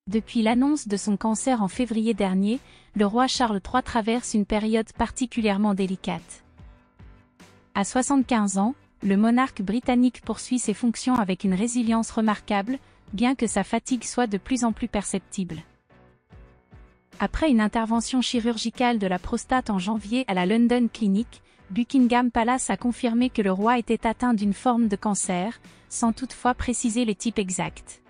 Depuis l'annonce de son cancer en février dernier, le roi Charles III traverse une période particulièrement délicate. À 75 ans, le monarque britannique poursuit ses fonctions avec une résilience remarquable, bien que sa fatigue soit de plus en plus perceptible. Après une intervention chirurgicale de la prostate en janvier à la London Clinic, Buckingham Palace a confirmé que le roi était atteint d'une forme de cancer, sans toutefois préciser les types exacts.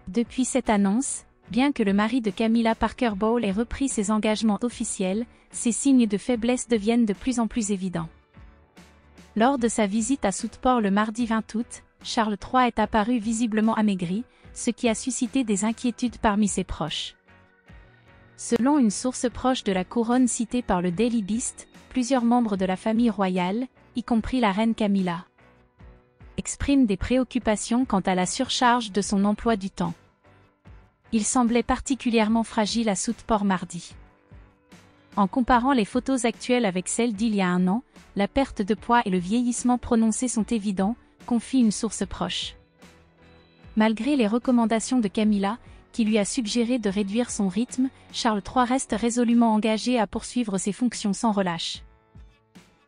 Depuis cette annonce, bien que le mari de Camilla Parker Bowles ait repris ses engagements officiels, ses signes de faiblesse deviennent de plus en plus évidents. Lors de sa visite à Southport le mardi 20 août, Charles III est apparu visiblement amaigri, ce qui a suscité des inquiétudes parmi ses proches. Selon une source proche de la couronne citée par le Daily Beast, plusieurs membres de la famille royale, y compris la reine Camilla, expriment des préoccupations quant à la surcharge de son emploi du temps. Il semblait particulièrement fragile à Southport mardi. En comparant les photos actuelles avec celles d'il y a un an, la perte de poids et le vieillissement prononcé sont évidents, confie une source proche. Malgré les recommandations de Camilla, qui lui a suggéré de réduire son rythme, Charles III reste résolument engagé à poursuivre ses fonctions sans relâche.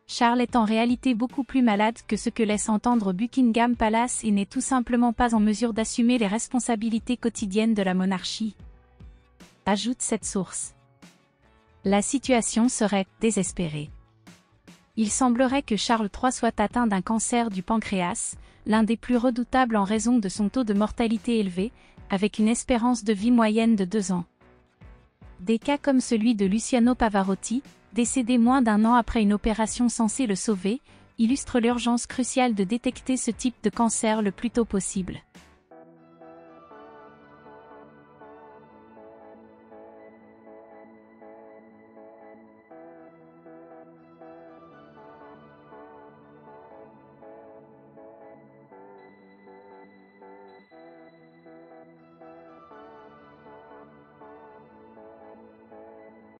Charles est en réalité beaucoup plus malade que ce que laisse entendre Buckingham Palace et n'est tout simplement pas en mesure d'assumer les responsabilités quotidiennes de la monarchie, ajoute cette source. La situation serait désespérée. Il semblerait que Charles III soit atteint d'un cancer du pancréas, l'un des plus redoutables en raison de son taux de mortalité élevé, avec une espérance de vie moyenne de 2 ans. Des cas comme celui de Luciano Pavarotti, décédé moins d'1 an après une opération censée le sauver, illustrent l'urgence cruciale de détecter ce type de cancer le plus tôt possible.